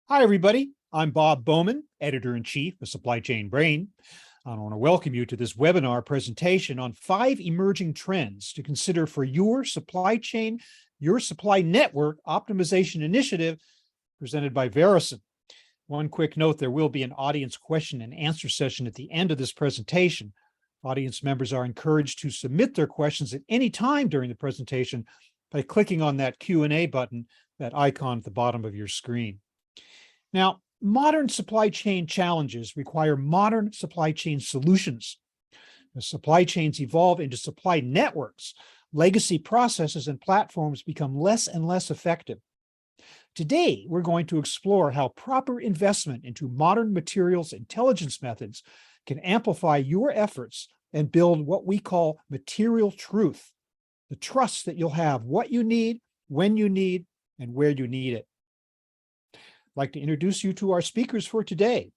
Hi, everybody. I'm Bob Bowman, Editor-in-Chief of Supply Chain Brain. I want to welcome you to this webinar presentation on 5 emerging trends to consider for your supply chain, your supply network optimization initiative presented by Verusen. One quick note, there will be an audience question and answer session at the end of this presentation. Audience members are encouraged to submit their questions at any time during the presentation by clicking on that Q&A button, that icon at the bottom of your screen. Now, modern supply chain challenges require modern supply chain solutions. As supply chains evolve into supply networks, legacy processes and platforms become less and less effective. Today, we're going to explore how proper investment into modern materials intelligence methods can amplify your efforts and build what we call material truth, the trust that you'll have what you need, when you need, and where you need it. I'd like to introduce you to our speakers for today.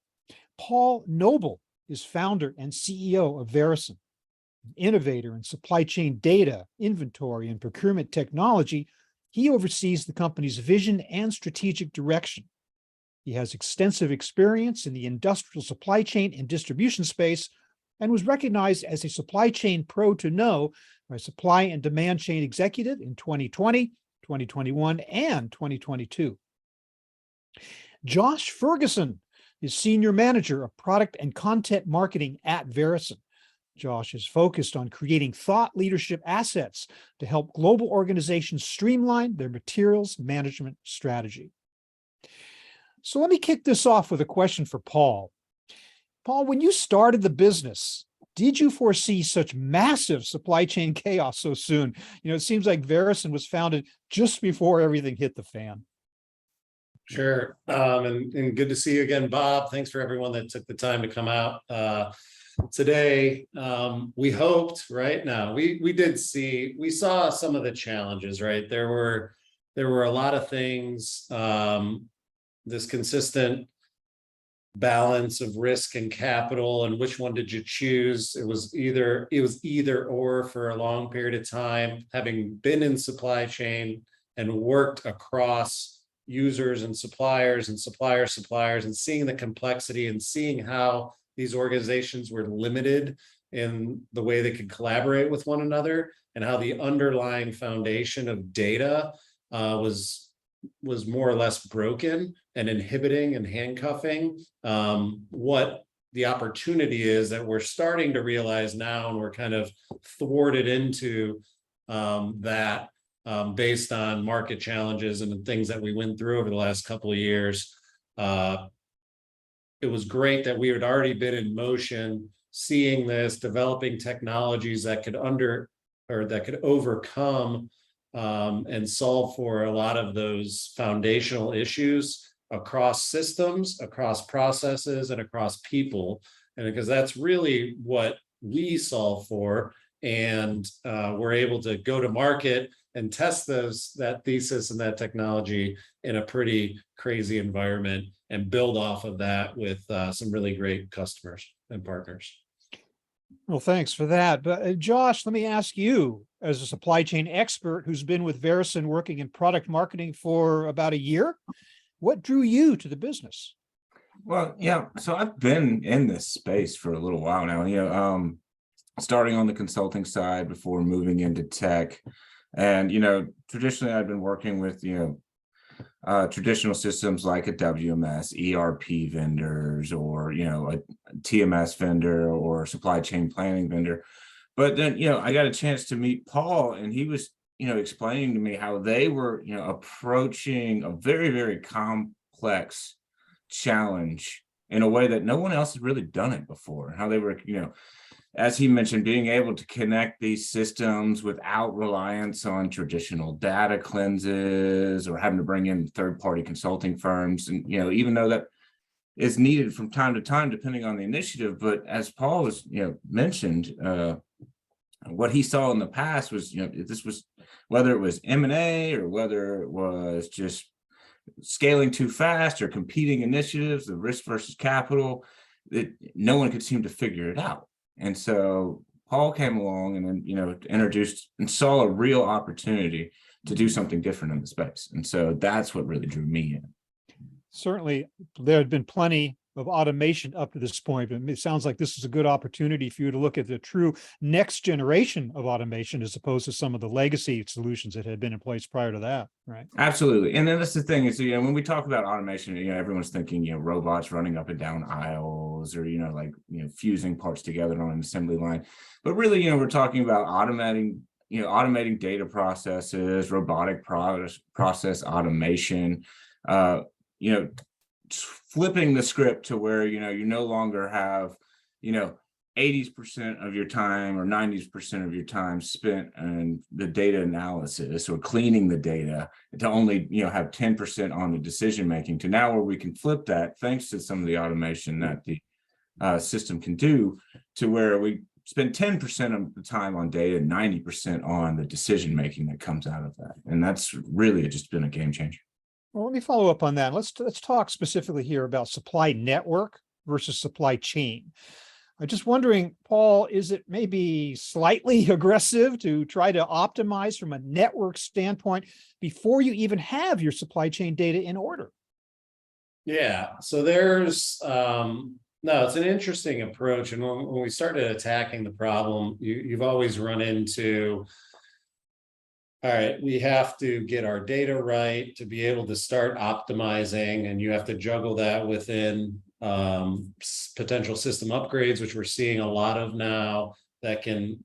Paul Noble is founder and CEO of Verusen, an innovator in supply chain data, inventory, and procurement technology. He oversees the company's vision and strategic direction. He has extensive experience in the industrial supply chain and distribution space and was recognized as a supply chain pro to know by Supply and Demand Chain Executive in 2020, 2021, and 2022. Josh Ferguson is Senior Manager of Product and Content Marketing at Verusen. Josh is focused on creating thought leadership assets to help global organizations streamline their materials management strategy. So let me kick this off with a question for Paul. Paul, when you started the business, did you foresee such massive supply chain chaos so soon? It seems like Verusen was founded just before everything hit the fan. Sure. And good to see you again, Bob. Thanks for everyone that took the time to come out today. We hoped right now, we saw some of the challenges, right? There were a lot of things, this consistent balance of risk and capital, and which one did you choose? It was either or for a long period of time, having been in supply chain and worked across users and suppliers and suppliers and seeing the complexity and seeing how these organizations were limited in the way they could collaborate with one another, and how the underlying foundation of data was more or less broken and inhibiting and handcuffing what the opportunity is that we're starting to realize now, and we're kind of thwarted into that based on market challenges and the things that we went through over the last couple of years. It was great that we had already been in motion, seeing this, developing technologies that could overcome and solve for a lot of those foundational issues across systems, across processes, and across people. And because that's really what we solve for, and we're able to go to market and test that thesis and that technology in a pretty crazy environment and build off of that with some really great customers and partners. Well, thanks for that. But Josh, let me ask you, as a supply chain expert who's been with Verusen working in product marketing for about a year, what drew you to the business? Well, yeah, so I've been in this space for a little while now, starting on the consulting side before moving into tech. And, traditionally I've been working with, traditional systems like a WMS, ERP vendors, or, a TMS vendor or supply chain planning vendor. But then, I got a chance to meet Paul, and he was, explaining to me how they were, approaching a very, very complex challenge in a way that no one else had really done it before. How they were, as he mentioned, being able to connect these systems without reliance on traditional data cleanses or having to bring in third-party consulting firms. And, even though that is needed from time to time, depending on the initiative, but as Paul was, mentioned, what he saw in the past was, this was, whether it was M&A or whether it was just scaling too fast or competing initiatives, the risk versus capital, that no one could seem to figure it out. And so Paul came along and then, introduced and saw a real opportunity to do something different in the space. And so that's what really drew me in. Certainly, there had been plenty of automation up to this point, but it sounds like this is a good opportunity for you to look at the true next generation of automation as opposed to some of the legacy solutions that had been in place prior to that, right? Absolutely. And then that's the thing is, when we talk about automation, everyone's thinking, robots running up and down aisles or, fusing parts together on an assembly line. But really, we're talking about automating data processes, robotic process automation, flipping the script to where, you no longer have, 80% of your time or 90% of your time spent on the data analysis or cleaning the data to only, have 10% on the decision making to now where we can flip that thanks to some of the automation that the system can do to where we spend 10% of the time on data, 90% on the decision making that comes out of that. And that's really just been a game changer. Well, let me follow up on that. Let's talk specifically here about supply network versus supply chain. I'm just wondering, Paul, is it maybe slightly aggressive to try to optimize from a network standpoint before you even have your supply chain data in order? Yeah, so there's no, it's an interesting approach. And when we started attacking the problem, you've always run into, all right, we have to get our data right to be able to start optimizing, and you have to juggle that within potential system upgrades, which we're seeing a lot of now that can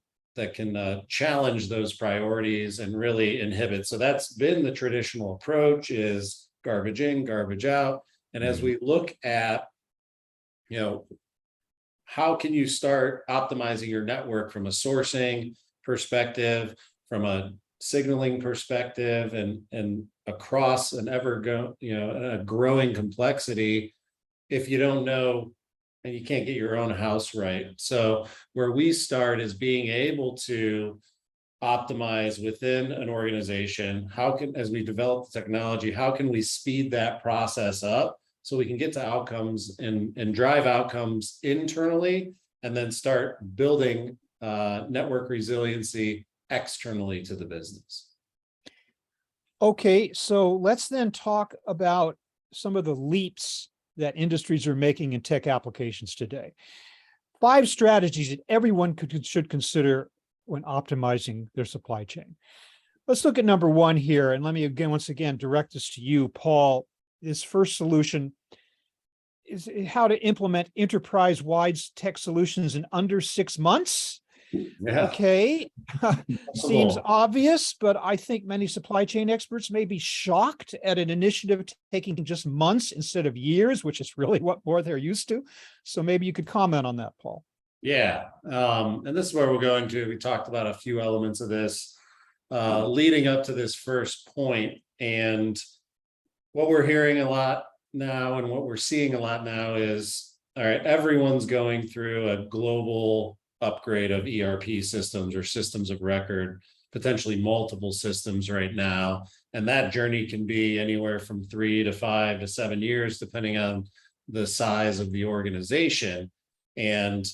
challenge those priorities and really inhibit. So that's been the traditional approach, is garbage in, garbage out. And as we look at, how can you start optimizing your network from a sourcing perspective, from a signaling perspective, and across an a growing complexity, if you don't know and you can't get your own house right. So where we start is being able to optimize within an organization. As we develop the technology, how can we speed that process up so we can get to outcomes and drive outcomes internally, and then start building network resiliency externally to the business. Okay, so let's then talk about some of the leaps that industries are making in tech applications today. 5 strategies that everyone should consider when optimizing their supply chain. Let's look at number 1 here, and let me once again direct this to you, Paul. This first solution is how to implement enterprise-wide tech solutions in under 6 months. Yeah. Okay, seems obvious, but I think many supply chain experts may be shocked at an initiative taking just months instead of years, which is really what more they're used to. So maybe you could comment on that, Paul. Yeah, and this is where we're going to. We talked about a few elements of this leading up to this first point, and what we're hearing a lot now and what we're seeing a lot now is, all right, everyone's going through a global upgrade of ERP systems or systems of record, potentially multiple systems right now. And that journey can be anywhere from 3 to 5 to 7 years, depending on the size of the organization. And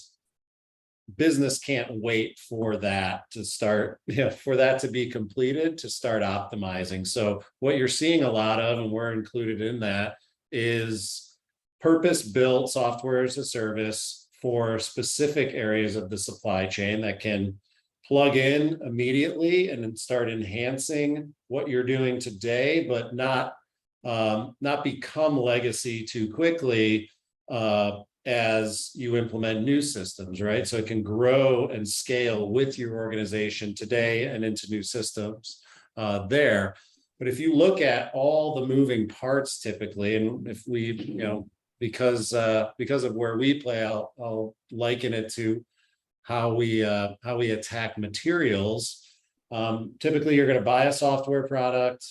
business can't wait for that to start, for that to be completed, to start optimizing. So what you're seeing a lot of, and we're included in that, is purpose-built software as a service for specific areas of the supply chain that can plug in immediately and then start enhancing what you're doing today, but not become legacy too quickly as you implement new systems, right? So it can grow and scale with your organization today and into new systems there. But if you look at all the moving parts typically, and if we, because of where we play, I'll liken it to how we attack materials. Typically, you're going to buy a software product.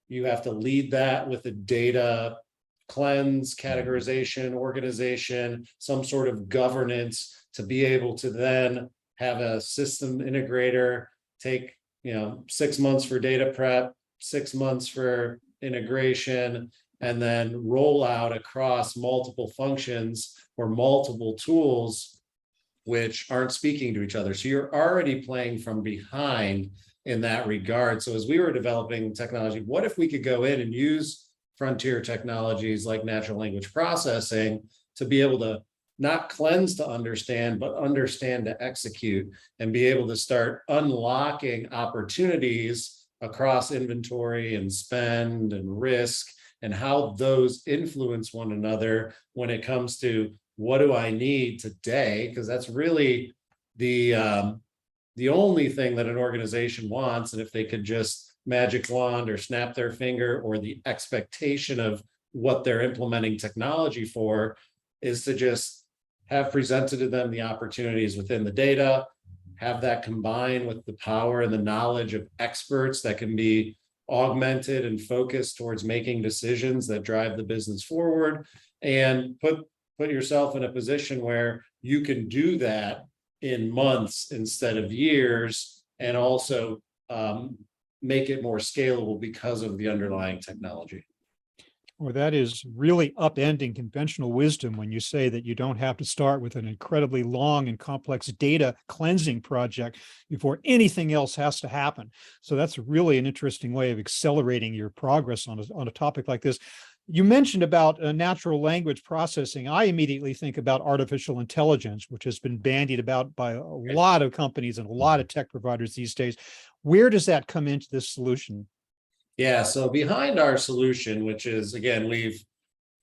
You have to lead that with a data cleanse, categorization, organization, some sort of governance to be able to then have a system integrator take 6 months for data prep, 6 months for integration, and then roll out across multiple functions or multiple tools which aren't speaking to each other. So you're already playing from behind in that regard. So as we were developing technology, what if we could go in and use frontier technologies like natural language processing to be able to not cleanse to understand, but understand to execute, and be able to start unlocking opportunities across inventory and spend and risk, and how those influence one another when it comes to what do I need today? Because that's really the only thing that an organization wants. And if they could just magic wand or snap their finger, or the expectation of what they're implementing technology for is to just have presented to them the opportunities within the data, have that combined with the power and the knowledge of experts that can be augmented and focused towards making decisions that drive the business forward, and put yourself in a position where you can do that in months instead of years, and also make it more scalable because of the underlying technology. Well, that is really upending conventional wisdom when you say that you don't have to start with an incredibly long and complex data cleansing project before anything else has to happen. So that's really an interesting way of accelerating your progress on a topic like this. You mentioned about natural language processing. I immediately think about artificial intelligence, which has been bandied about by a lot of companies and a lot of tech providers these days. Where does that come into this solution? Yeah, so behind our solution, which is, again, we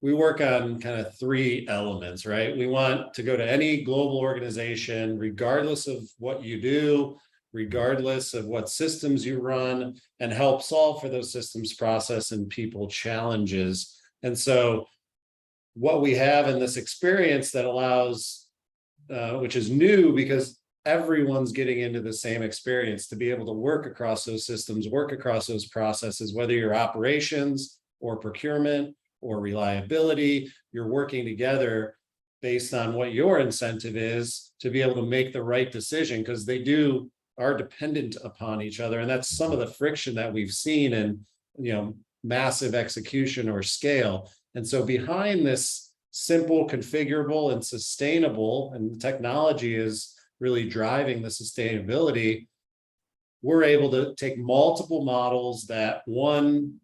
work on kind of three elements, right? We want to go to any global organization, regardless of what you do, regardless of what systems you run, and help solve for those systems, process, and people challenges. And so what we have in this experience that allows, which is new because everyone's getting into the same experience, to be able to work across those systems, work across those processes, whether you're operations or procurement or reliability, you're working together based on what your incentive is to be able to make the right decision, because they are dependent upon each other. And that's some of the friction that we've seen in, massive execution or scale. And so behind this simple, configurable, and sustainable, and the technology is really driving the sustainability, we're able to take multiple models that one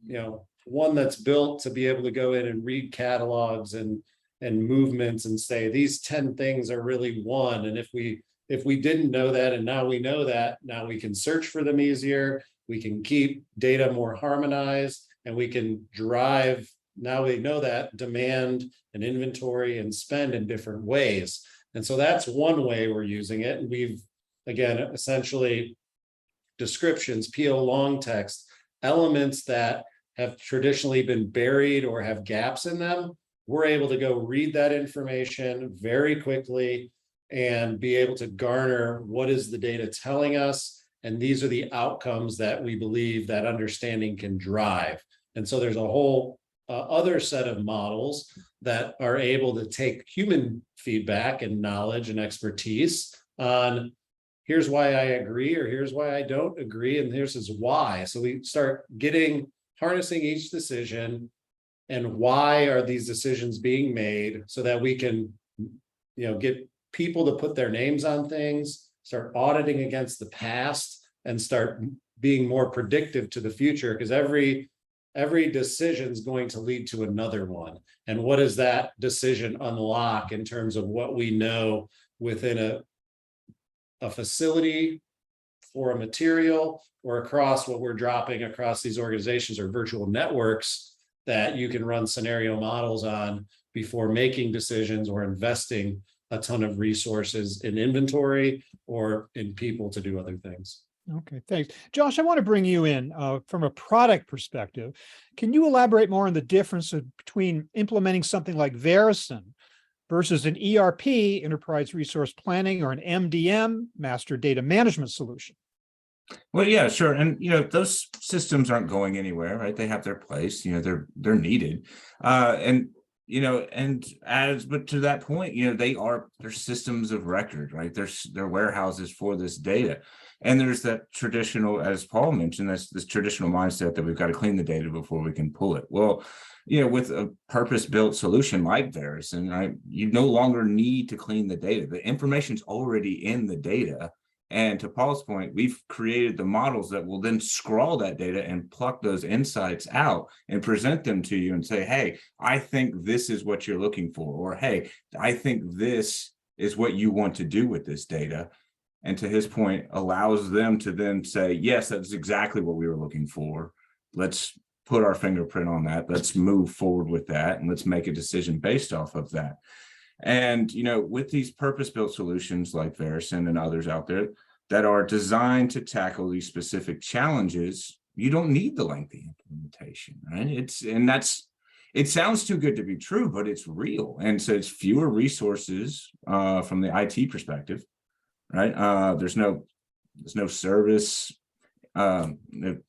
that's built to be able to go in and read catalogs and movements and say, these 10 things are really one. And if we didn't know that, and now we know that, now we can search for them easier, we can keep data more harmonized, and we can drive, now we know that, demand and inventory and spend in different ways. And so that's one way we're using it. And we've, again, essentially descriptions, PO long text, elements that have traditionally been buried or have gaps in them. We're able to go read that information very quickly and be able to garner what is the data telling us. And these are the outcomes that we believe that understanding can drive. And so there's a whole other set of models that are able to take human feedback and knowledge and expertise on, here's why I agree, or here's why I don't agree, and here's why. So we start harnessing each decision and why are these decisions being made, so that we can, get people to put their names on things, start auditing against the past, and start being more predictive to the future, because every decision is going to lead to another one. And what does that decision unlock in terms of what we know within a facility for a material, or across what we're dropping across these organizations or virtual networks that you can run scenario models on before making decisions or investing a ton of resources in inventory or in people to do other things. Okay, thanks. Josh, I want to bring you in from a product perspective. Can you elaborate more on the difference between implementing something like Verusen versus an ERP, enterprise resource planning, or an MDM, master data management solution? Well, yeah, sure. And, those systems aren't going anywhere, right? They have their place, they're needed. But to that point, they're systems of record, right? They're warehouses for this data. And there's that traditional, as Paul mentioned, this traditional mindset that we've got to clean the data before we can pull it. Well, with a purpose-built solution like Verusen, right, you no longer need to clean the data. The information's already in the data. And to Paul's point, we've created the models that will then scrawl that data and pluck those insights out and present them to you and say, hey, I think this is what you're looking for, or hey, I think this is what you want to do with this data. And to his point, allows them to then say, yes, that's exactly what we were looking for. Let's put our fingerprint on that. Let's move forward with that, and let's make a decision based off of that. And, with these purpose-built solutions like Verusen and others out there that are designed to tackle these specific challenges, you don't need the lengthy implementation, right? It sounds too good to be true, but it's real. And so it's fewer resources from the IT perspective, right? There's no service.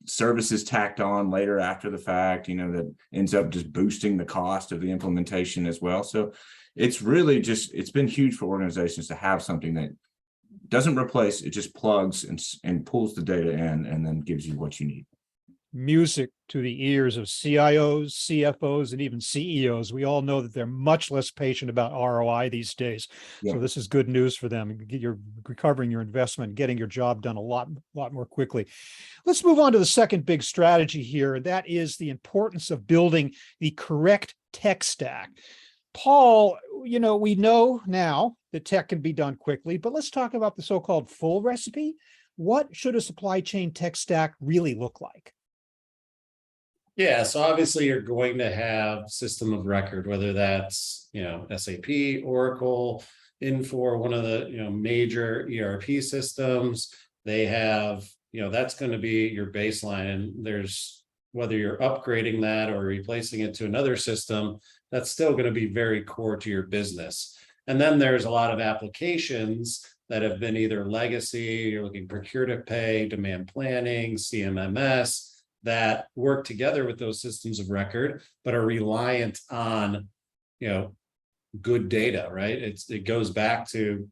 Services tacked on later after the fact, that ends up just boosting the cost of the implementation as well. So it's really it's been huge for organizations to have something that doesn't replace, it just plugs and pulls the data in and then gives you what you need. Music to the ears of CIOs, CFOs, and even CEOs. We all know that they're much less patient about ROI these days. Yeah. So this is good news for them. You're recovering your investment, getting your job done a lot more quickly. Let's move on to the second big strategy here. And that is the importance of building the correct tech stack. Paul, we know now that tech can be done quickly, but let's talk about the so-called full recipe. What should a supply chain tech stack really look like? Yeah, so obviously you're going to have system of record, whether that's, SAP, Oracle, Infor, one of the, major ERP systems. They have, that's going to be your baseline. And there's, whether you're upgrading that or replacing it to another system, that's still going to be very core to your business. And then there's a lot of applications that have been either legacy, you're looking procure to pay, demand planning, CMMS, that work together with those systems of record, but are reliant on, good data, right? It goes back to,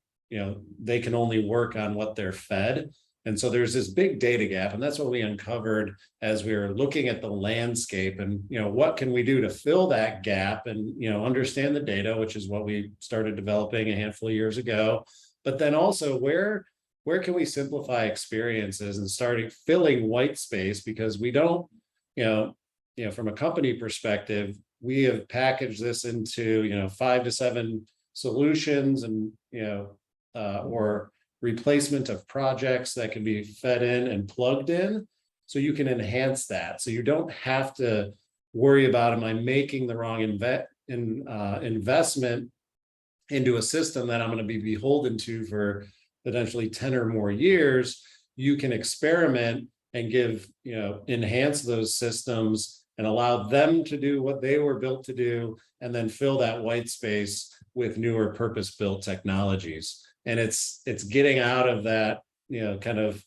they can only work on what they're fed. And so there's this big data gap, and that's what we uncovered as we were looking at the landscape and, what can we do to fill that gap and, understand the data, which is what we started developing a handful of years ago. But then also where can we simplify experiences and starting filling white space, because we don't, from a company perspective, we have packaged this into, 5 to 7 solutions and, or replacement of projects that can be fed in and plugged in. So you can enhance that. So you don't have to worry about, am I making the wrong investment into a system that I'm going to be beholden to for potentially 10 or more years. You can experiment and enhance those systems and allow them to do what they were built to do, and then fill that white space with newer purpose-built technologies. And it's getting out of that, kind of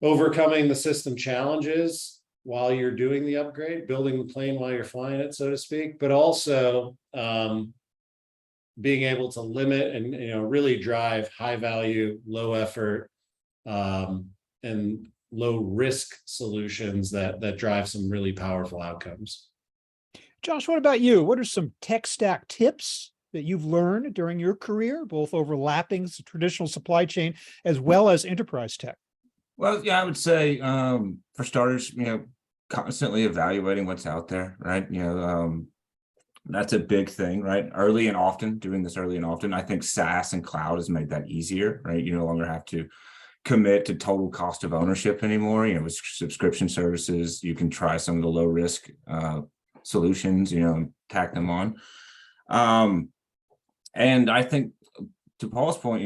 overcoming the system challenges while you're doing the upgrade, building the plane while you're flying it, so to speak, but also being able to limit and really drive high value, low effort, and low risk solutions that drive some really powerful outcomes. Josh, what about you? What are some tech stack tips that you've learned during your career, both overlapping traditional supply chain as well as enterprise tech? Well, yeah, I would say for starters, constantly evaluating what's out there, right? That's a big thing, right? Doing this early and often. I think SaaS and cloud has made that easier, right? You no longer have to commit to total cost of ownership anymore. With subscription services, you can try some of the low risk solutions, and tack them on. And I think to Paul's point,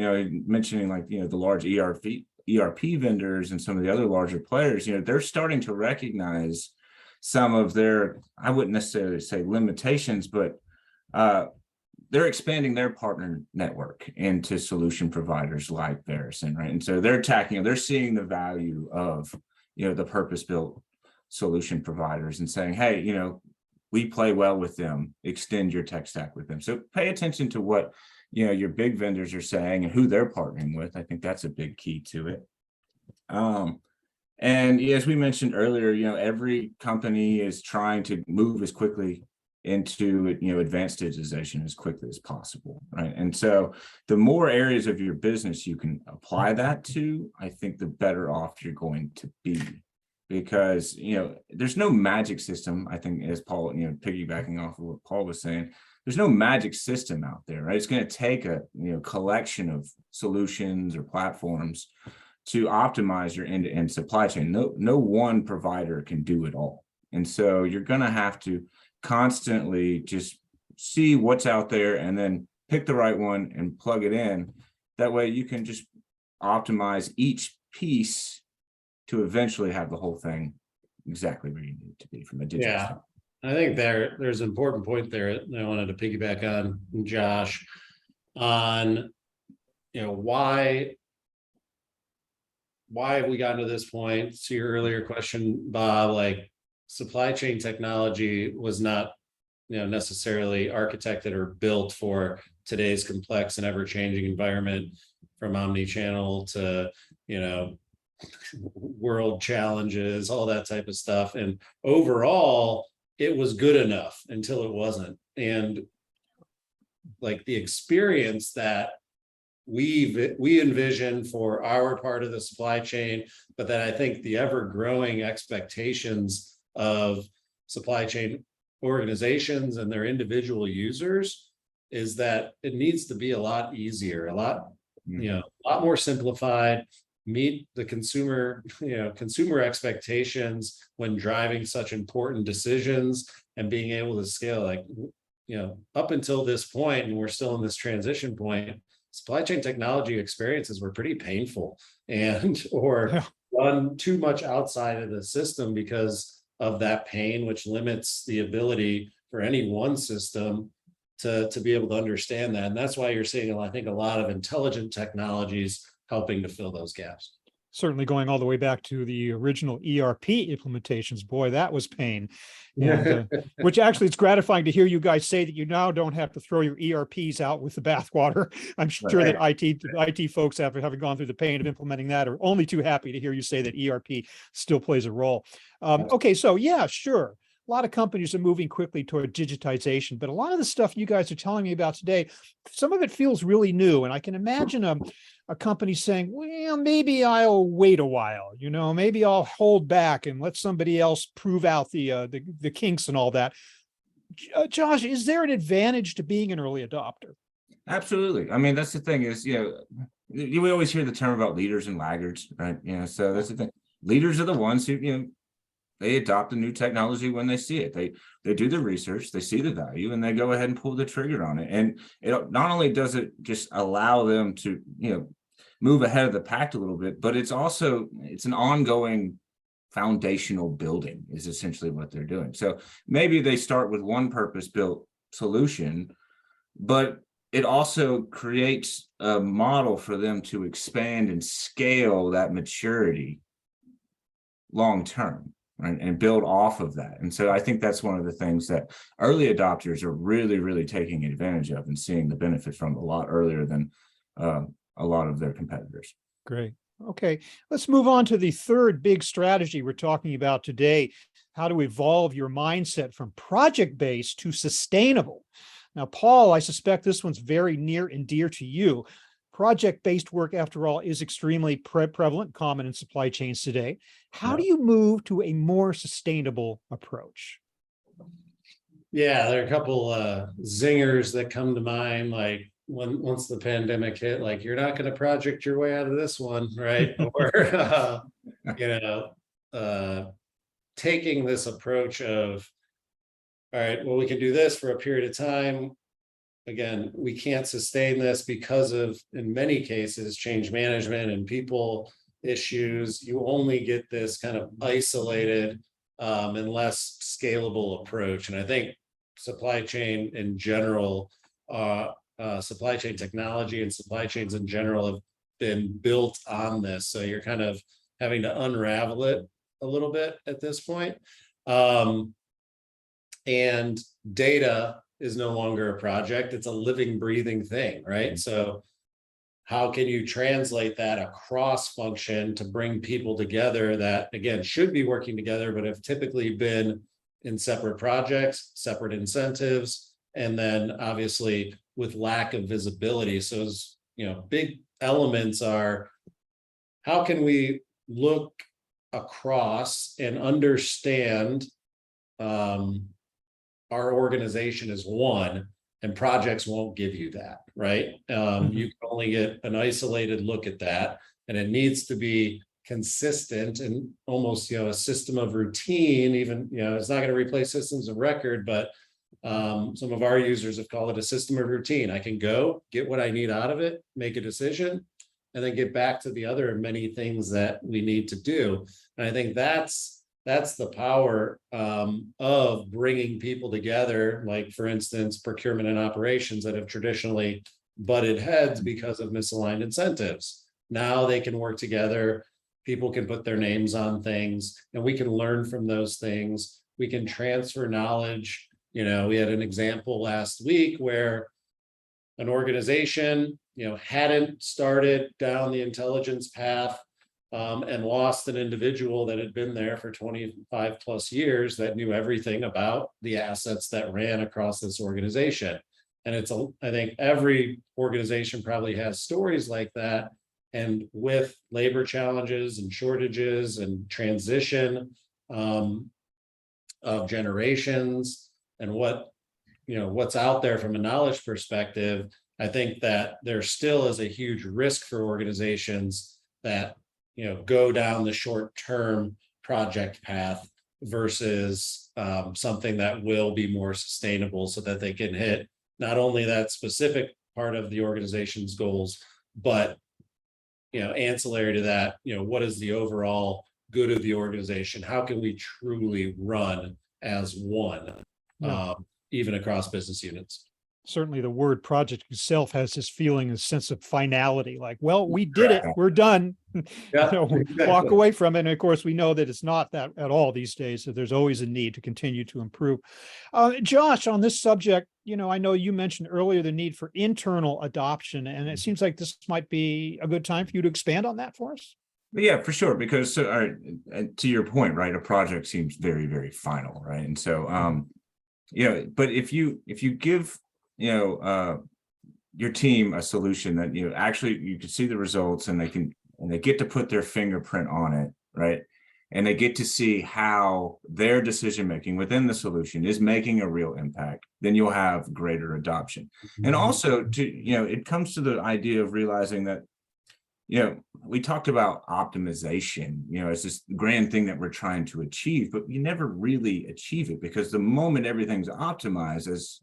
mentioning the large ERP vendors and some of the other larger players, they're starting to recognize some of their, I wouldn't necessarily say limitations, but they're expanding their partner network into solution providers like Verusen, right? And so they're seeing the value of, the purpose-built solution providers and saying, hey, we play well with them, extend your tech stack with them. So pay attention to what, your big vendors are saying and who they're partnering with. I think that's a big key to it. And as we mentioned earlier, every company is trying to move as quickly into, advanced digitization as quickly as possible, right? And so the more areas of your business you can apply that to, I think the better off you're going to be. Because, there's no magic system, I think, as Paul, piggybacking off of what Paul was saying, there's no magic system out there, right? It's going to take a, collection of solutions or platforms to optimize your end-to-end supply chain. No one provider can do it all. And so you're going to have to constantly just see what's out there and then pick the right one and plug it in. That way you can just optimize each piece to eventually have the whole thing exactly where you need it to be from a digital standpoint. I think there's an important point there that I wanted to piggyback on, Josh, on why have we gotten to this point? To your earlier question, Bob, like supply chain technology was not necessarily architected or built for today's complex and ever-changing environment, from omni-channel to world challenges, all that type of stuff. And overall, it was good enough until it wasn't. And like the experience that we envision for our part of the supply chain, but that I think the ever-growing expectations of supply chain organizations and their individual users is that it needs to be a lot easier, a lot more simplified, meet the consumer expectations when driving such important decisions, and being able to scale. Like, up until this point, and we're still in this transition point, supply chain technology experiences were pretty painful or run too much outside of the system because of that pain, which limits the ability for any one system to be able to understand that. And that's why you're seeing, I think, a lot of intelligent technologies helping to fill those gaps. Certainly going all the way back to the original ERP implementations. Boy, that was pain. And, which actually, it's gratifying to hear you guys say that you now don't have to throw your ERPs out with the bathwater. I'm sure that IT folks, after having gone through the pain of implementing that, are only too happy to hear you say that ERP still plays a role. Okay, so yeah, sure. A lot of companies are moving quickly toward digitization, but a lot of the stuff you guys are telling me about today, some of it feels really new. And I can imagine a company saying, well, maybe I'll wait a while, maybe I'll hold back and let somebody else prove out the kinks and all that. Josh, is there an advantage to being an early adopter? Absolutely. I mean, that's the thing is, we always hear the term about leaders and laggards, right? So that's the thing. Leaders are the ones who, they adopt the new technology when they see it. They do the research, they see the value, and they go ahead and pull the trigger on it. And it not only does it just allow them to, move ahead of the pack a little bit, but it's an ongoing foundational building is essentially what they're doing. So maybe they start with one purpose-built solution, but it also creates a model for them to expand and scale that maturity long-term. Right, and build off of that. And so I think that's one of the things that early adopters are really, really taking advantage of and seeing the benefit from a lot earlier than a lot of their competitors. Great. Okay, let's move on to the third big strategy we're talking about today, how to evolve your mindset from project-based to sustainable. Now, Paul, I suspect this one's very near and dear to you. Project-based work, after all, is extremely prevalent, common in supply chains today. How do you move to a more sustainable approach? Yeah, there are a couple zingers that come to mind, like once the pandemic hit, like, you're not going to project your way out of this one, right? Or, taking this approach of, all right, well, we can do this for a period of time. Again, we can't sustain this because of, in many cases, change management and people issues. You only get this kind of isolated and less scalable approach. And I think supply chain in general, supply chain technology and supply chains in general have been built on this. So you're kind of having to unravel it a little bit at this point. And data is no longer a project, it's a living, breathing thing, right? So how can you translate that across function to bring people together that, again, should be working together, but have typically been in separate projects, separate incentives, and then obviously with lack of visibility. So, big elements are, how can we look across and understand our organization as one, and projects won't give you that, right? You can only get an isolated look at that, and it needs to be consistent and almost, a system of routine. Even, it's not going to replace systems of record, but some of our users have called it a system of routine. I can go get what I need out of it, make a decision, and then get back to the other many things that we need to do. And I think that's the power of bringing people together, like, for instance, procurement and operations that have traditionally butted heads because of misaligned incentives. Now they can work together. People can put their names on things, and we can learn from those things. We can transfer knowledge. We had an example last week where an organization, hadn't started down the intelligence path, and lost an individual that had been there for 25 plus years that knew everything about the assets that ran across this organization. And I think every organization probably has stories like that. And with labor challenges and shortages and transition of generations and what's out there from a knowledge perspective, I think that there still is a huge risk for organizations that go down the short-term project path versus something that will be more sustainable, so that they can hit not only that specific part of the organization's goals, but ancillary to that, what is the overall good of the organization? How can we truly run as one, even across business units? Certainly the word project itself has this feeling, a sense of finality, like, well, we did it, we're done. Walk away from it. And of course, we know that it's not that at all these days. So there's always a need to continue to improve. Josh, on this subject, I know you mentioned earlier the need for internal adoption, and it seems like this might be a good time for you to expand on that for us. Yeah, for sure. Because to your point, right, a project seems very, very final, right? And so, but if you give your team a solution that actually you can see the results, and they get to put their fingerprint on it, right? And they get to see how their decision making within the solution is making a real impact, then you'll have greater adoption. And also it comes to the idea of realizing that we talked about optimization, as this grand thing that we're trying to achieve, but you never really achieve it, because the moment everything's optimized, as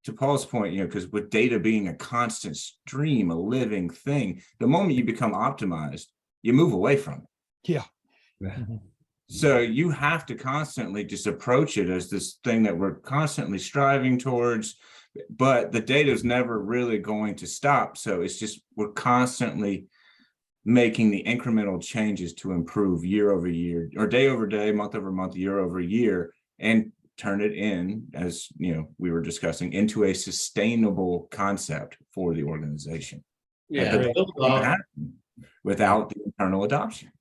to Paul's point, because with data being a constant stream, a living thing, the moment you become optimized, you move away from it. Yeah. So you have to constantly just approach it as this thing that we're constantly striving towards, but the data is never really going to stop. So it's just, we're constantly making the incremental changes to improve year over year, or day over day, month over month, year over year, and turn it in, as we were discussing, into a sustainable concept for the organization. Yeah, without the internal adoption,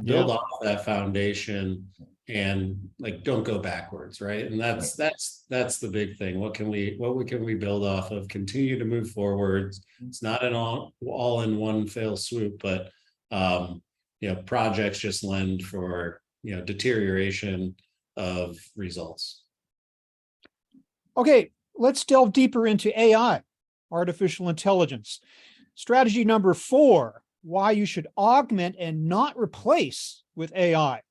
build off that foundation, and don't go backwards, right? And that's the big thing. What can we build off of? Continue to move forward. It's not an all in one fell swoop, but projects just lend for deterioration of results. Okay, let's delve deeper into AI, artificial intelligence. Strategy number 4, why you should augment and not replace with AI.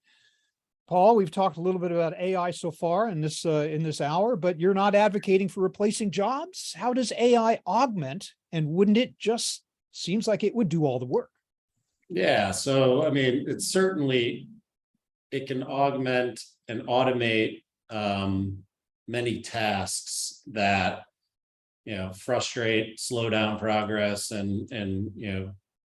Paul, we've talked a little bit about AI so far in this hour, but you're not advocating for replacing jobs. How does AI augment, and wouldn't it just seems like it would do all the work? Yeah, so I mean, it can augment and automate many tasks that frustrate, slow down progress, and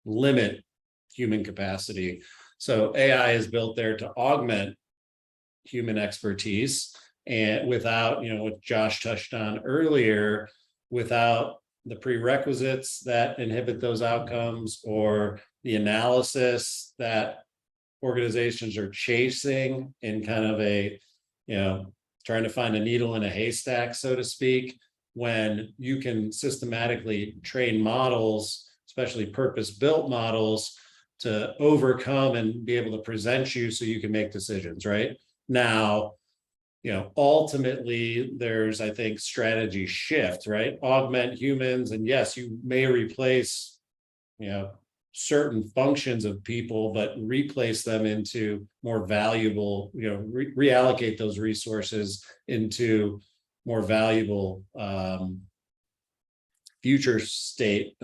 limit human capacity. So AI is built there to augment human expertise, and without, what Josh touched on earlier, without the prerequisites that inhibit those outcomes, or the analysis that organizations are chasing in kind of a trying to find a needle in a haystack, so to speak, when you can systematically train models, especially purpose-built models, to overcome and be able to present you so you can make decisions, right? Now, ultimately there's, I think, strategy shift, right? Augment humans, and yes, you may replace, certain functions of people, but replace them into more valuable, reallocate those resources into more valuable future state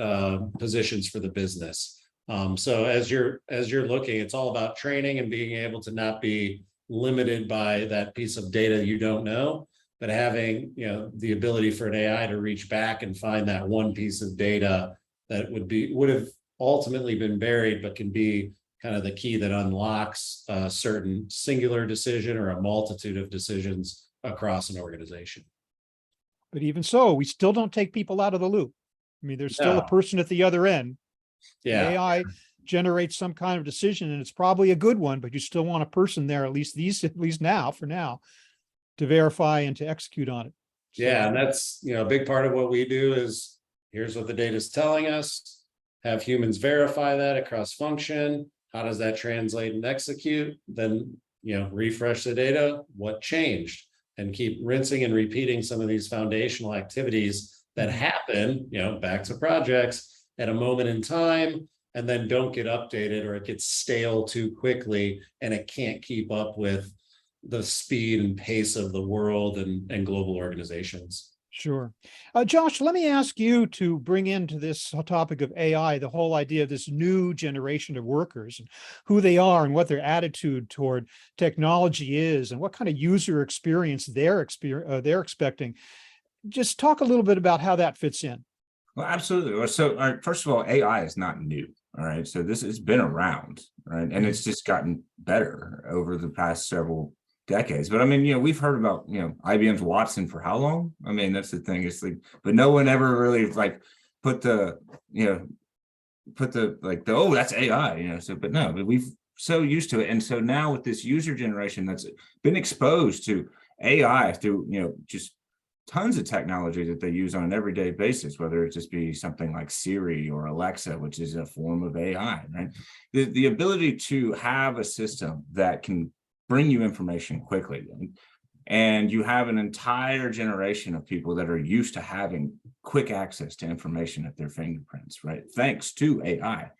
positions for the business. So as you're looking, it's all about training and being able to not be limited by that piece of data you don't know, but having the ability for an AI to reach back and find that one piece of data that would have ultimately been buried, but can be kind of the key that unlocks a certain singular decision or a multitude of decisions across an organization. But even so, we still don't take people out of the loop. I mean, there's still a No. person at the other end. Yeah. AI generates some kind of decision, and it's probably a good one, but you still want a person there, at least now, to verify and to execute on it. So, Yeah, and that's a big part of what we do is, here's what the data is telling us, have humans verify that across function. How does that translate and execute? Then refresh the data, what changed, and keep rinsing and repeating some of these foundational activities that happen, back to projects at a moment in time, and then don't get updated, or it gets stale too quickly and it can't keep up with the speed and pace of the world and global organizations. sure. Josh, let me ask you to bring into this topic of AI, the whole idea of this new generation of workers and who they are and what their attitude toward technology is and what kind of user experience they're expecting. Just talk a little bit about how that fits in. Well, absolutely. So, first of all, AI is not new. All right. So this has been around, right? And it's just gotten better over the past several decades. But I mean, we've heard about, IBM's Watson for how long? I mean, that's the thing. It's like, but no one ever really put the oh, that's AI, so, but no, but we've so used to it. And so now with this user generation that's been exposed to AI through, just tons of technology that they use on an everyday basis, whether it just be something like Siri or Alexa, which is a form of AI, right? The ability to have a system that can bring you information quickly, and you have an entire generation of people that are used to having quick access to information at their fingerprints, right? Thanks to AI.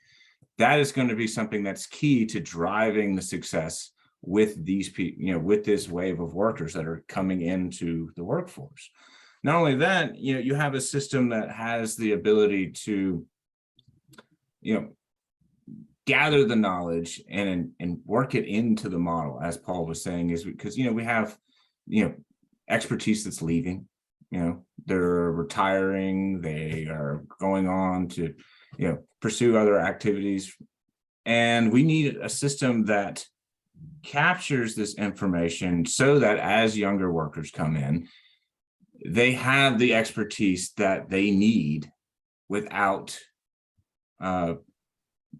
That is going to be something that's key to driving the success with these people, with this wave of workers that are coming into the workforce. Not only that, you have a system that has the ability to, gather the knowledge and work it into the model, as Paul was saying, is because, we have, expertise that's leaving, they're retiring, they are going on to, pursue other activities. And we need a system that captures this information so that as younger workers come in, they have the expertise that they need without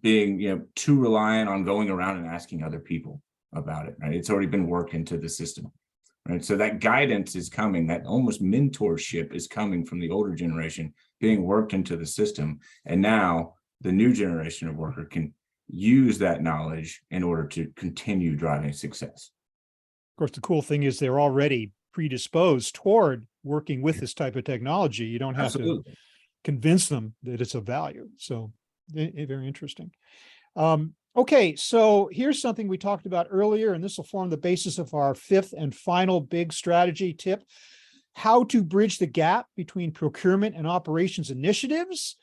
being too reliant on going around and asking other people about it, right? It's already been worked into the system, right? So that guidance is coming, that almost mentorship is coming from the older generation being worked into the system. And now the new generation of worker can use that knowledge in order to continue driving success. Of course, the cool thing is they're already predisposed toward working with this type of technology. You don't have Absolutely. to convince them that it's of value. So very interesting. Okay, so here's something we talked about earlier, and this will form the basis of our fifth and final big strategy tip: how to bridge the gap between procurement and operations initiatives.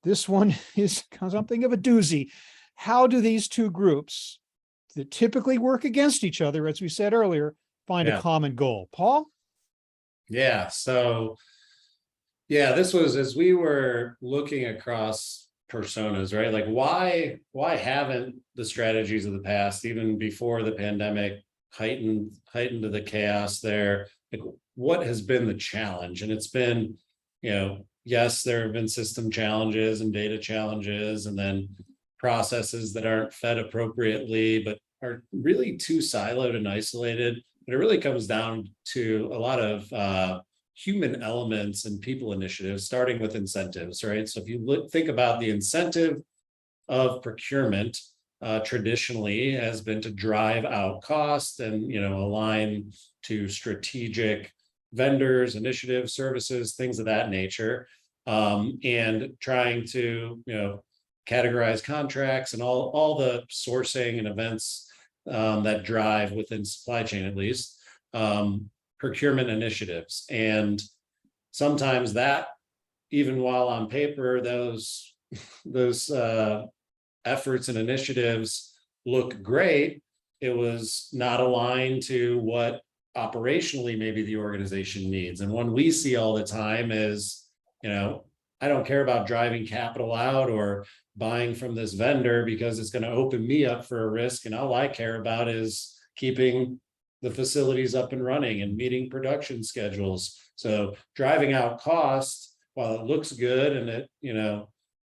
This one is something of a doozy. How do these two groups that typically work against each other, as we said earlier, find a common goal? Paul? Yeah. So, this was, as we were looking across personas, right? Like why haven't the strategies of the past, even before the pandemic, heightened to the chaos there? Like, what has been the challenge? And it's been, yes, there have been system challenges and data challenges, and then processes that aren't fed appropriately, but are really too siloed and isolated. but it really comes down to a lot of human elements and people initiatives, starting with incentives, right? So if you think about the incentive of procurement, traditionally has been to drive out cost and, align to strategic vendors, initiatives, services, things of that nature, and trying to, categorize contracts and all the sourcing and events that drive within supply chain, at least, procurement initiatives. And sometimes that, even while on paper, those efforts and initiatives look great, it was not aligned to what operationally maybe the organization needs. And one we see all the time is, I don't care about driving capital out or buying from this vendor because it's going to open me up for a risk. And all I care about is keeping the facilities up and running and meeting production schedules. So driving out costs, while it looks good and it,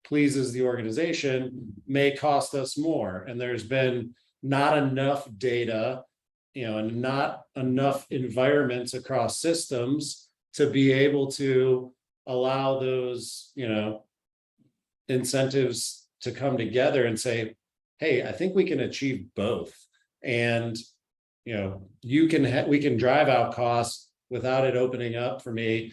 pleases the organization, may cost us more. And there's been not enough data, and not enough environments across systems to be able to allow those, incentives to come together and say, hey, I think we can achieve both. And, we can drive out costs without it opening up for me,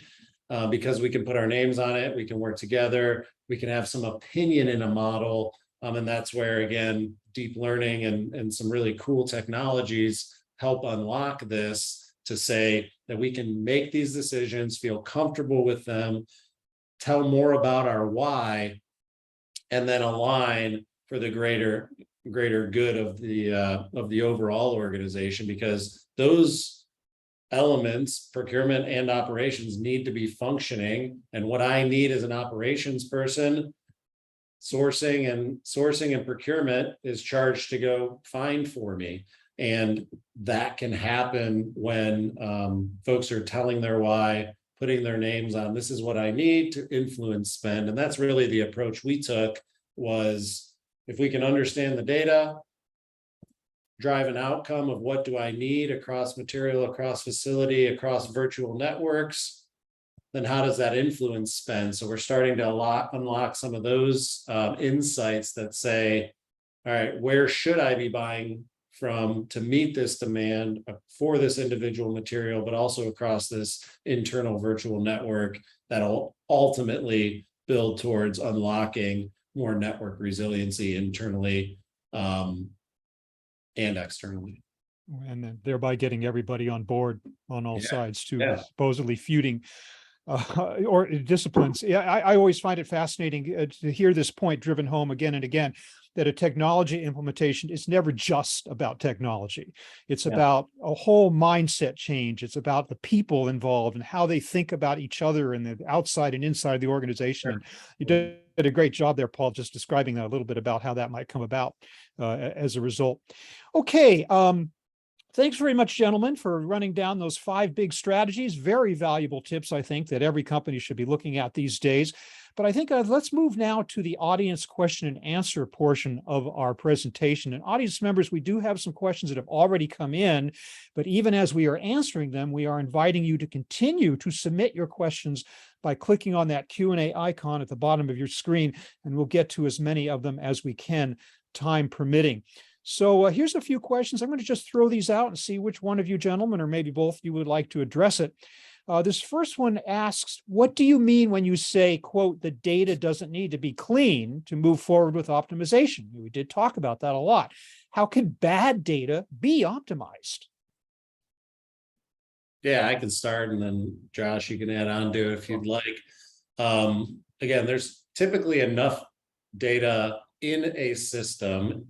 because we can put our names on it, we can work together, we can have some opinion in a model. And that's where, again, deep learning and some really cool technologies help unlock this, to say that we can make these decisions, feel comfortable with them, tell more about our why, and then align for the greater good of the overall organization, because those elements, procurement and operations, need to be functioning. And what I need as an operations person, sourcing and procurement is charged to go find for me. And that can happen when folks are telling their why, putting their names on, this is what I need to influence spend. And that's really the approach we took, was if we can understand the data, drive an outcome of what do I need across material, across facility, across virtual networks, then how does that influence spend? So we're starting to unlock some of those insights that say, all right, where should I be buying from to meet this demand for this individual material, but also across this internal virtual network that'll ultimately build towards unlocking more network resiliency internally and externally. And then thereby getting everybody on board on all sides too, Yeah. supposedly feuding or disciplines. Yeah, I always find it fascinating to hear this point driven home again and again, that a technology implementation is never just about technology. It's about a whole mindset change. It's about the people involved and how they think about each other and the outside and inside the organization. And you did a great job there, Paul, just describing a little bit about how that might come about as a result. Okay. Thanks very much, gentlemen, for running down those 5 big strategies. Very valuable tips, I think, that every company should be looking at these days. But I think let's move now to the audience question and answer portion of our presentation. And audience members, we do have some questions that have already come in, but even as we are answering them, we are inviting you to continue to submit your questions by clicking on that Q&A icon at the bottom of your screen, and we'll get to as many of them as we can, time permitting. So here's a few questions. I'm going to just throw these out and see which one of you gentlemen, or maybe both, you would like to address it. This first one asks, what do you mean when you say, quote, the data doesn't need to be clean to move forward with optimization? We did talk about that a lot. How can bad data be optimized? Yeah, I can start, and then Josh, you can add on to it if you'd like. Again, there's typically enough data in a system,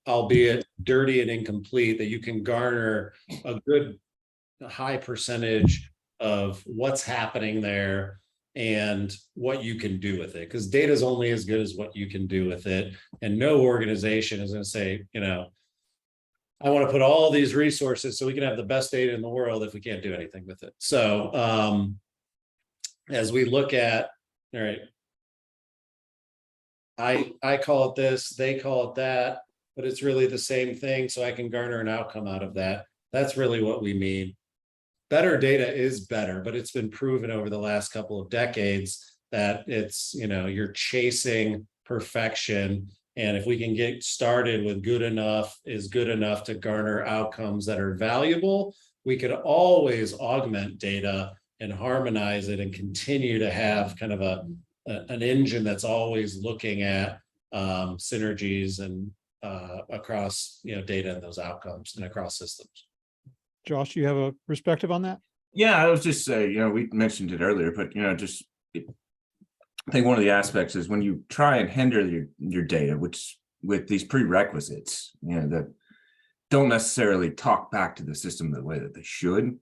albeit dirty and incomplete, that you can garner a good high percentage of what's happening there and what you can do with it, because data is only as good as what you can do with it. And no organization is going to say, I want to put all these resources so we can have the best data in the world if we can't do anything with it. So as we look at, all right, I call it this, they call it that, but it's really the same thing, so I can garner an outcome out of that. That's really what we mean. Better data is better, but it's been proven over the last couple of decades that it's, you're chasing perfection. And if we can get started with good enough is good enough to garner outcomes that are valuable, we could always augment data and harmonize it and continue to have kind of an engine that's always looking at synergies and across data and those outcomes and across systems. Josh, you have a perspective on that? Yeah, I was just saying, we mentioned it earlier, but I think one of the aspects is when you try and hinder your data, which with these prerequisites, that don't necessarily talk back to the system the way that they should,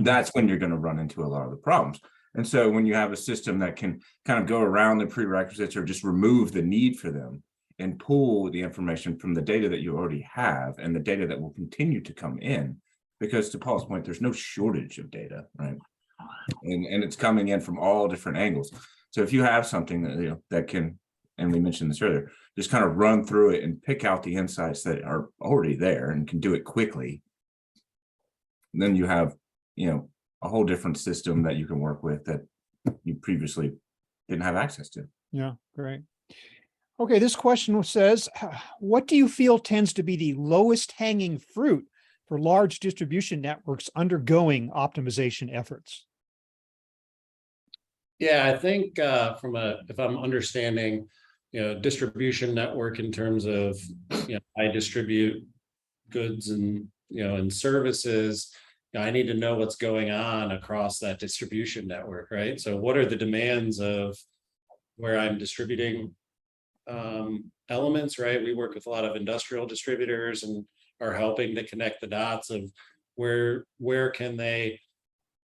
that's when you're going to run into a lot of the problems. And so when you have a system that can kind of go around the prerequisites or just remove the need for them and pull the information from the data that you already have and the data that will continue to come in, because to Paul's point, there's no shortage of data, right? And it's coming in from all different angles. So if you have something that, that can, and we mentioned this earlier, just kind of run through it and pick out the insights that are already there and can do it quickly, then you have, a whole different system that you can work with that you previously didn't have access to. Yeah, great. Okay, this question says, what do you feel tends to be the lowest hanging fruit for large distribution networks undergoing optimization efforts? Yeah, I think if I'm understanding, distribution network in terms of, I distribute goods and, and services, I need to know what's going on across that distribution network, right? So what are the demands of where I'm distributing elements, right? We work with a lot of industrial distributors and are helping to connect the dots of where can they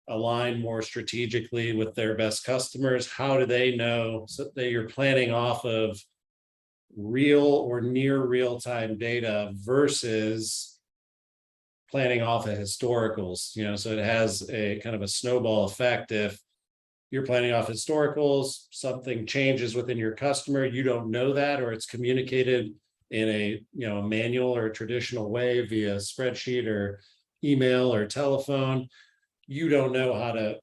align more strategically with their best customers. How do they know so that you're planning off of real or near real-time data versus planning off of historicals, so it has a kind of a snowball effect. If you're planning off historicals, something changes within your customer, you don't know that, or it's communicated in a manual or a traditional way via spreadsheet or email or telephone, you don't know how to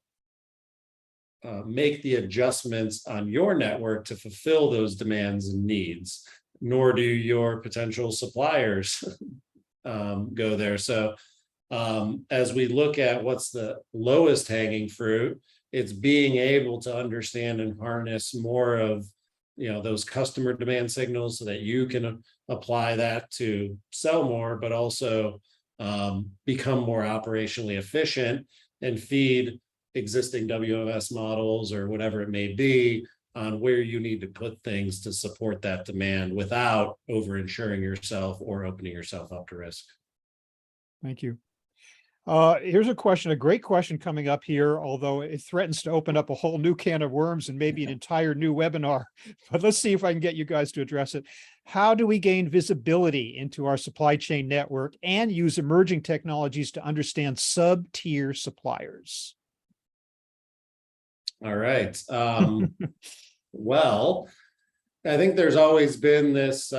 make the adjustments on your network to fulfill those demands and needs, nor do your potential suppliers go there. So as we look at what's the lowest hanging fruit, it's being able to understand and harness more of those customer demand signals so that you can apply that to sell more, but also become more operationally efficient and feed existing WMS models or whatever it may be on where you need to put things to support that demand without over-insuring yourself or opening yourself up to risk. Thank you. Here's a great question coming up here, although it threatens to open up a whole new can of worms and maybe an entire new webinar, but let's see if I can get you guys to address it. How do we gain visibility into our supply chain network and use emerging technologies to understand sub-tier suppliers? All right. Well, I think there's always been this,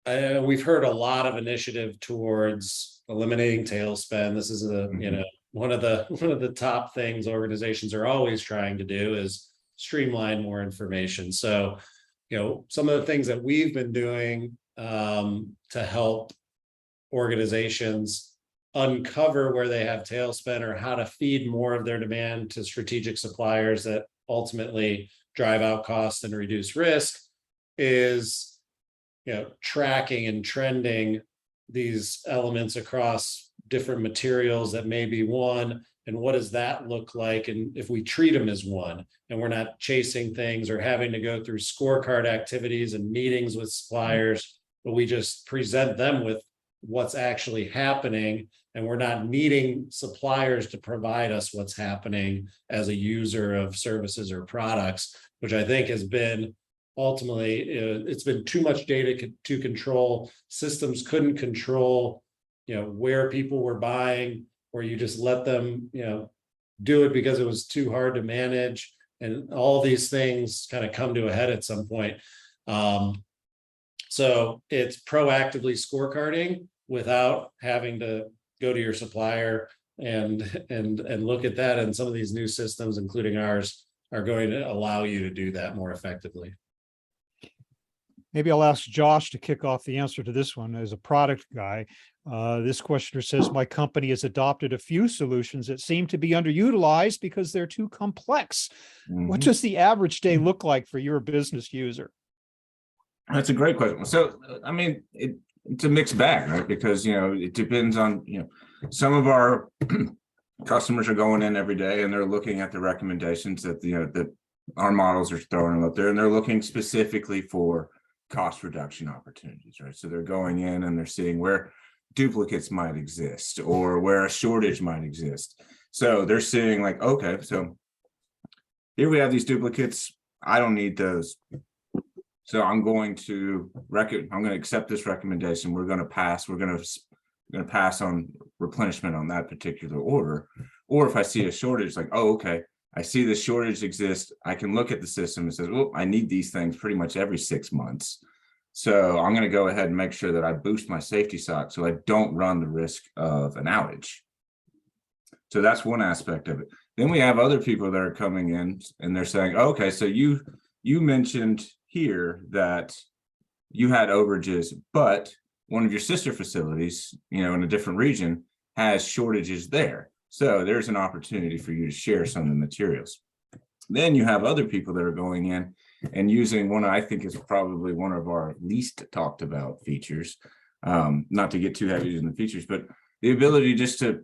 we've heard a lot of initiative towards eliminating tail spend. This is one of the top things organizations are always trying to do is streamline more information. So, some of the things that we've been doing to help organizations uncover where they have tail spend or how to feed more of their demand to strategic suppliers that ultimately drive out costs and reduce risk is tracking and trending these elements across different materials that may be one, and what does that look like? And if we treat them as one, and we're not chasing things or having to go through scorecard activities and meetings with suppliers, but we just present them with what's actually happening, and we're not needing suppliers to provide us what's happening as a user of services or products, which I think has been ultimately, it's been too much data to control. Systems couldn't control, where people were buying, or you just let them, do it because it was too hard to manage. And all these things kind of come to a head at some point. So it's proactively scorecarding without having to go to your supplier and look at that. And some of these new systems, including ours, are going to allow you to do that more effectively. Maybe I'll ask Josh to kick off the answer to this one as a product guy. This questioner says, my company has adopted a few solutions that seem to be underutilized because they're too complex. What does the average day look like for your business user? That's a great question. So, I mean, it's a mixed bag, right? Because, it depends on, some of our customers are going in every day and they're looking at the recommendations that, that our models are throwing up there, and they're looking specifically for cost reduction opportunities, right? So they're going in and they're seeing where duplicates might exist or where a shortage might exist. So they're seeing like, okay, so here we have these duplicates. I don't need those. So I'm going to accept this recommendation. We're going to pass on replenishment on that particular order. Or if I see a shortage, like, oh, okay, I see the shortage exists. I can look at the system and says, well, I need these things pretty much every 6 months. So I'm going to go ahead and make sure that I boost my safety stock so I don't run the risk of an outage. So that's one aspect of it. Then we have other people that are coming in and they're saying, oh, okay, so you mentioned here that you had overages, but one of your sister facilities, in a different region has shortages there. So there's an opportunity for you to share some of the materials. Then you have other people that are going in and using one I think is probably one of our least talked about features, not to get too heavy in the features, but the ability just to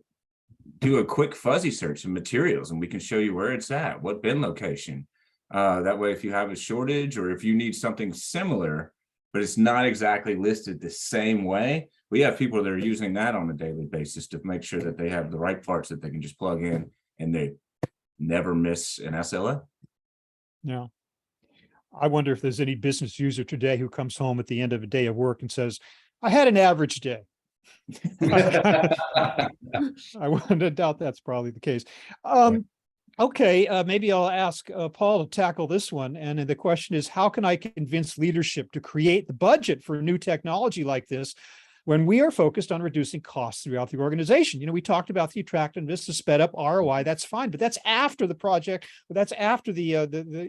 do a quick fuzzy search of materials, and we can show you where it's at, what bin location. That way, if you have a shortage or if you need something similar, but it's not exactly listed the same way, we have people that are using that on a daily basis to make sure that they have the right parts that they can just plug in and they never miss an SLA. Yeah. I wonder if there's any business user today who comes home at the end of a day of work and says, I had an average day. I wouldn't doubt that's probably the case. Okay, maybe I'll ask Paul to tackle this one. And the question is, how can I convince leadership to create the budget for new technology like this when we are focused on reducing costs throughout the organization? We talked about the attractiveness, the sped up ROI, that's fine, but that's after the project, but that's after the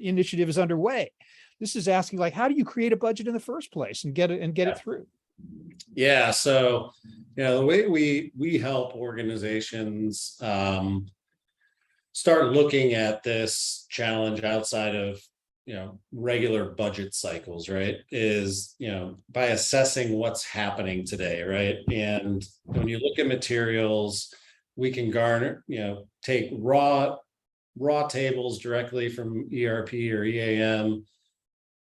initiative is underway. This is asking, like, how do you create a budget in the first place and get it through? Yeah, so the way we help organizations start looking at this challenge outside of regular budget cycles, right, is by assessing what's happening today, right? And when you look at materials, we can take raw tables directly from ERP or EAM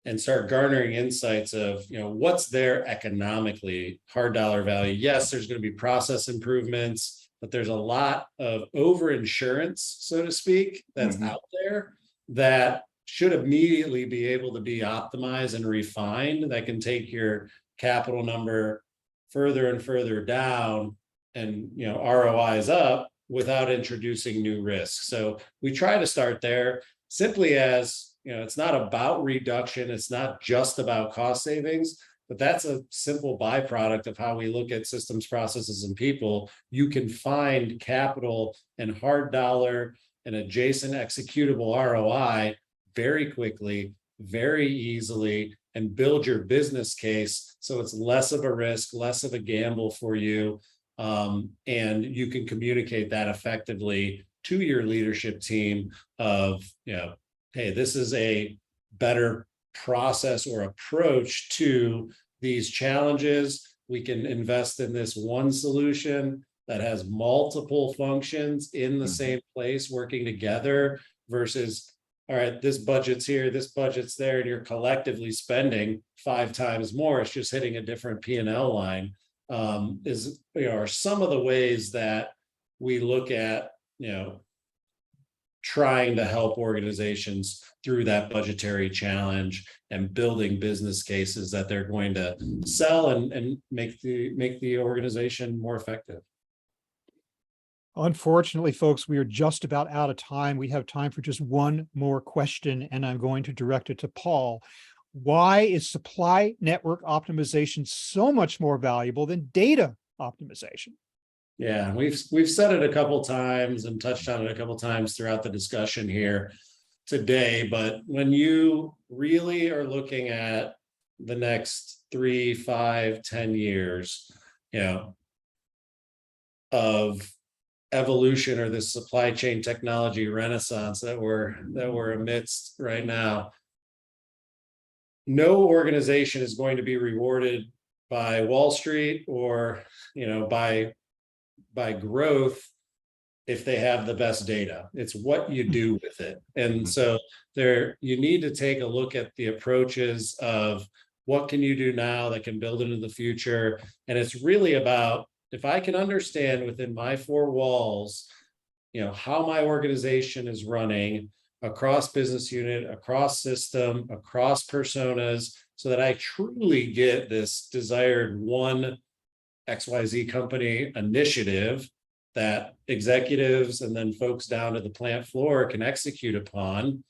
and start garnering insights of what's there economically, hard dollar value. Yes, there's going to be process improvements, but there's a lot of over-insurance, so to speak, that's out there that should immediately be able to be optimized and refined, that can take your capital number further and further down and ROIs up without introducing new risks. So we try to start there simply as it's not about reduction, it's not just about cost savings, but that's a simple byproduct of how we look at systems, processes, and people. You can find capital and hard dollar and adjacent executable ROI very quickly, very easily, and build your business case so it's less of a risk, less of a gamble for you, and you can communicate that effectively to your leadership team of, hey, this is a better process or approach to these challenges. We can invest in this one solution that has multiple functions in the same place working together versus, all right, this budget's here, this budget's there, and you're collectively spending 5 times more. It's just hitting a different P&L line. Are some of the ways that we look at, trying to help organizations through that budgetary challenge and building business cases that they're going to sell and make the organization more effective. Unfortunately, folks, we are just about out of time. We have time for just one more question, and I'm going to direct it to Paul. Why is supply network optimization so much more valuable than data optimization. Yeah, we've said it a couple times and touched on it a couple times throughout the discussion here today, but when you really are looking at the next 3, 5, 10 years, of evolution or this supply chain technology renaissance that we're amidst right now, no organization is going to be rewarded by Wall Street or by growth if they have the best data. It's what you do with it. And so you need to take a look at the approaches of what can you do now that can build into the future. And it's really about, if I can understand within my 4 walls, how my organization is running across business unit, across system, across personas, so that I truly get this desired one XYZ company initiative that executives and then folks down to the plant floor can execute upon,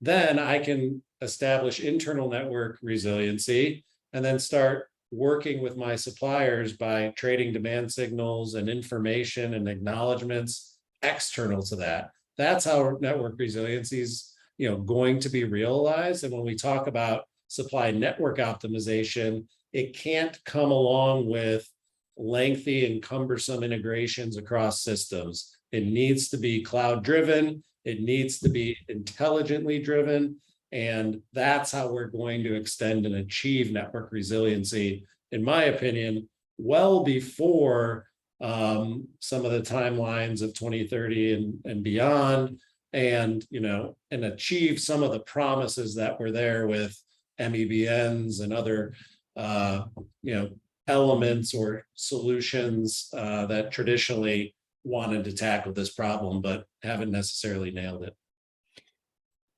then I can establish internal network resiliency and then start working with my suppliers by trading demand signals and information and acknowledgements external to that. That's how network resiliency is, going to be realized. And when we talk about supply network optimization, it can't come along with lengthy and cumbersome integrations across systems. It needs to be cloud driven. It needs to be intelligently driven. And that's how we're going to extend and achieve network resiliency, in my opinion, well before some of the timelines of 2030 and beyond, and achieve some of the promises that were there with MEBNs and other elements or solutions that traditionally wanted to tackle this problem but haven't necessarily nailed it.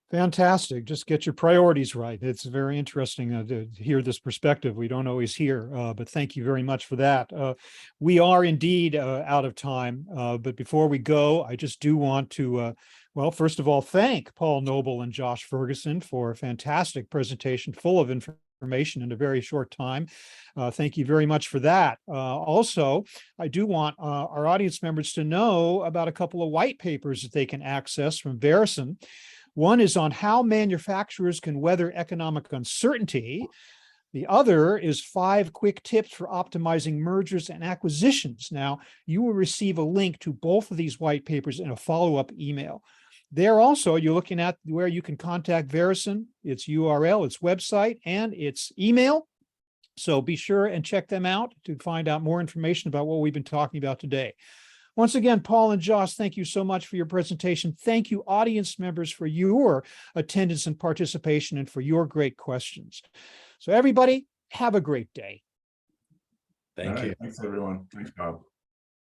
Fantastic. Just get your priorities right. It's very interesting to hear this perspective. We don't always hear, but thank you very much for that. We are indeed out of time, but before we go, I just do want to, well, first of all, thank Paul Noble and Josh Ferguson for a fantastic presentation full of information in a very short time. Thank you very much for that. Also, I do want our audience members to know about a couple of white papers that they can access from Verusen. One is on how manufacturers can weather economic uncertainty. The other is 5 quick tips for optimizing mergers and acquisitions. Now, you will receive a link to both of these white papers in a follow-up email. There also, you're looking at where you can contact Verusen, its URL, its website, and its email. So be sure and check them out to find out more information about what we've been talking about today. Once again, Paul and Josh, thank you so much for your presentation. Thank you, audience members, for your attendance and participation and for your great questions. So everybody, have a great day. Thank you. Thanks, everyone. Thanks, Bob.